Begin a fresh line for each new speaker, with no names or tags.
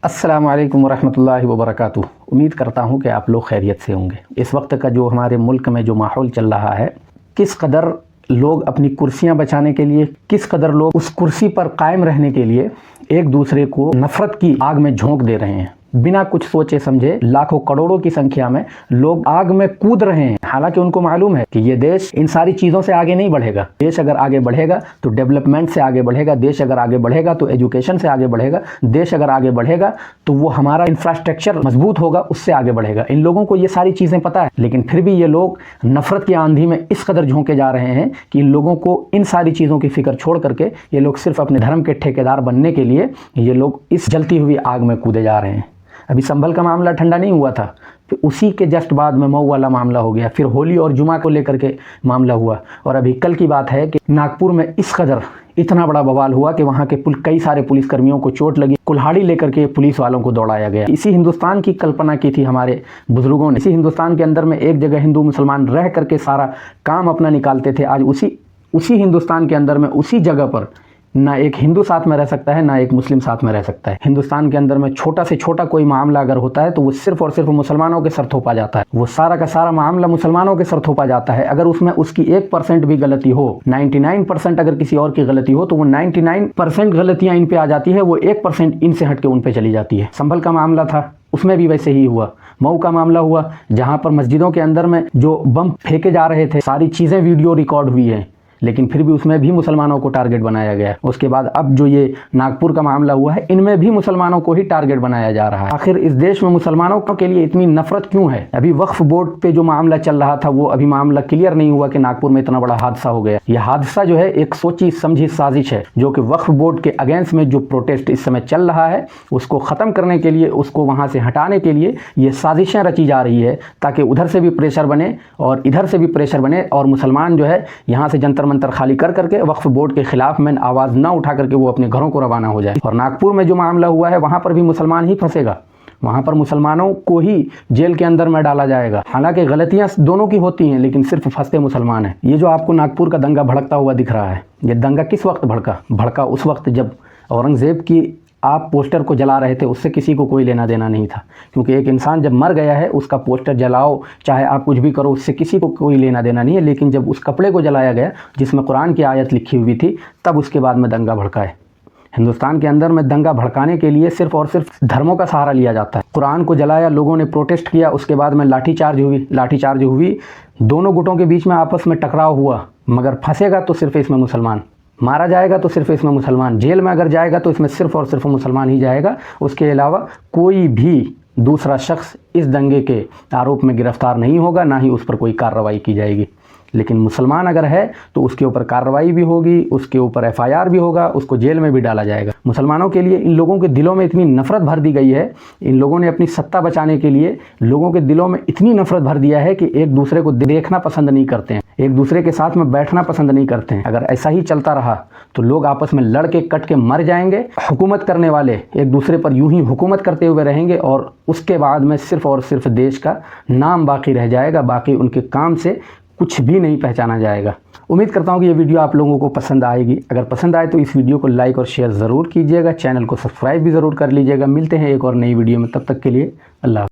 अस्सलामु अलैकुम वरहमतुल्लाहि वबरकातुह। उम्मीद करता हूँ कि आप लोग खैरियत से होंगे। इस वक्त का जो हमारे मुल्क में जो माहौल चल रहा है, किस कदर लोग अपनी कुर्सियाँ बचाने के लिए, किस कदर लोग उस कुर्सी पर कायम रहने के लिए एक दूसरे को नफ़रत की आग में झोंक दे रहे हैं। बिना कुछ सोचे समझे लाखों करोड़ों की संख्या में लोग आग में कूद रहे हैं। हालांकि उनको मालूम है कि ये देश इन सारी चीज़ों से आगे नहीं बढ़ेगा। देश अगर आगे बढ़ेगा तो डेवलपमेंट से आगे बढ़ेगा, देश अगर आगे बढ़ेगा तो एजुकेशन से आगे बढ़ेगा, देश अगर आगे बढ़ेगा तो वो हमारा इंफ्रास्ट्रक्चर मजबूत होगा, उससे आगे बढ़ेगा। इन लोगों को ये सारी चीज़ें पता है, लेकिन फिर भी ये लोग नफ़रत की आंधी में इस कदर झोंके जा रहे हैं कि इन लोगों को इन सारी चीज़ों की फिक्र छोड़ करके ये लोग सिर्फ अपने धर्म के ठेकेदार बनने के लिए ये लोग इस जलती हुई आग में कूदे जा रहे हैं। अभी संभल का मामला ठंडा नहीं हुआ था, फिर उसी के जस्ट बाद में मऊ वाला मामला हो गया, फिर होली और जुमा को लेकर के मामला हुआ, और अभी कल की बात है कि नागपुर में इस कदर इतना बड़ा बवाल हुआ कि वहाँ के कई सारे पुलिसकर्मियों को चोट लगी, कुल्हाड़ी लेकर के पुलिस वालों को दौड़ाया गया। इसी हिंदुस्तान की कल्पना की थी हमारे बुजुर्गों ने। इसी हिंदुस्तान के अंदर में एक जगह हिंदू मुसलमान रह करके सारा काम अपना निकालते थे। आज उसी हिंदुस्तान के अंदर में उसी जगह पर ना एक हिंदू साथ में रह सकता है, ना एक मुस्लिम साथ में रह सकता है। हिंदुस्तान के अंदर में छोटा से छोटा कोई मामला अगर होता है तो वो सिर्फ और सिर्फ मुसलमानों के सर थोपा जाता है। वो सारा का सारा मामला मुसलमानों के सर थोपा जाता है। अगर उसमें उसकी 1% भी गलती हो, 99% अगर किसी और की गलती हो तो वो 99% गलतियां इन पे आ जाती है, वो 1% इनसे हट के उन पे चली जाती है। संभल का मामला था, उसमें भी वैसे ही हुआ। मऊ का मामला हुआ, जहां पर मस्जिदों के अंदर में जो बम फेंके जा रहे थे, सारी चीजें वीडियो रिकॉर्ड हुई है, लेकिन फिर भी उसमें भी मुसलमानों को टारगेट बनाया गया। उसके बाद अब जो ये नागपुर का मामला हुआ है, इनमें भी मुसलमानों को ही टारगेट बनाया जा रहा है। आखिर इस देश में मुसलमानों के लिए इतनी नफरत क्यों है? अभी वक्फ बोर्ड पे जो मामला चल रहा था, वो अभी मामला क्लियर नहीं हुआ कि नागपुर में इतना बड़ा हादसा हो गया। यह हादसा जो है एक सोची समझी साजिश है, जो कि वक्फ बोर्ड के अगेंस्ट में जो प्रोटेस्ट इस समय चल रहा है, उसको खत्म करने के लिए, उसको वहां से हटाने के लिए ये साजिशें रची जा रही है, ताकि उधर से भी प्रेशर बने और इधर से भी प्रेशर बने, और मुसलमान जो है यहाँ से जंतर मंतर खाली कर करके वक्फ बोर्ड के खिलाफ में आवाज ना उठा करके वो अपने घरों को रवाना हो जाए। और नागपुर में जो मामला हुआ है, वहां पर भी मुसलमान ही फंसेगा, वहां पर मुसलमानों को ही जेल के अंदर में डाला जाएगा। हालांकि गलतियां दोनों की होती हैं, लेकिन सिर्फ फंसते मुसलमान हैं। ये जो आपको नागपुर का दंगा भड़कता हुआ दिख रहा है, ये दंगा किस वक्त भड़का उस वक्त जब औरंगजेब की आप पोस्टर को जला रहे थे। उससे किसी को कोई लेना देना नहीं था, क्योंकि एक इंसान जब मर गया है, उसका पोस्टर जलाओ चाहे आप कुछ भी करो, उससे किसी को कोई लेना देना नहीं है। लेकिन जब उस कपड़े को जलाया गया जिसमें कुरान की आयत लिखी हुई थी, तब उसके बाद में दंगा भड़का है। हिंदुस्तान के अंदर में दंगा भड़काने के लिए सिर्फ और सिर्फ धर्मों का सहारा लिया जाता है। कुरान को जलाया, लोगों ने प्रोटेस्ट किया, उसके बाद में लाठीचार्ज हुई, दोनों गुटों के बीच में आपस में टकराव हुआ, मगर फंसेगा तो सिर्फ इसमें मुसलमान, मारा जाएगा तो सिर्फ इसमें मुसलमान, जेल में अगर जाएगा तो इसमें सिर्फ और सिर्फ मुसलमान ही जाएगा। उसके अलावा कोई भी दूसरा शख्स इस दंगे के आरोप में गिरफ्तार नहीं होगा, ना ही उस पर कोई कार्रवाई की जाएगी। लेकिन मुसलमान अगर है तो उसके ऊपर कार्रवाई भी होगी, उसके ऊपर FIR भी होगा, उसको जेल में भी डाला जाएगा। मुसलमानों के लिए इन लोगों के दिलों में इतनी नफरत भर दी गई है, इन लोगों ने अपनी सत्ता बचाने के लिए लोगों के दिलों में इतनी नफरत भर दिया है कि एक दूसरे को देखना पसंद नहीं करते हैं, एक दूसरे के साथ में बैठना पसंद नहीं करते हैं। अगर ऐसा ही चलता रहा तो लोग आपस में लड़ के कट के मर जाएंगे। हुकूमत करने वाले एक दूसरे पर यूं ही हुकूमत करते हुए रहेंगे, और उसके बाद में सिर्फ और सिर्फ देश का नाम बाकी रह जाएगा, बाकी उनके काम से कुछ भी नहीं पहचाना जाएगा। उम्मीद करता हूँ कि ये वीडियो आप लोगों को पसंद आएगी। अगर पसंद आए तो इस वीडियो को लाइक और शेयर ज़रूर कीजिएगा, चैनल को सब्सक्राइब भी ज़रूर कर लीजिएगा। मिलते हैं एक और नई वीडियो में, तब तक के लिए अल्लाह।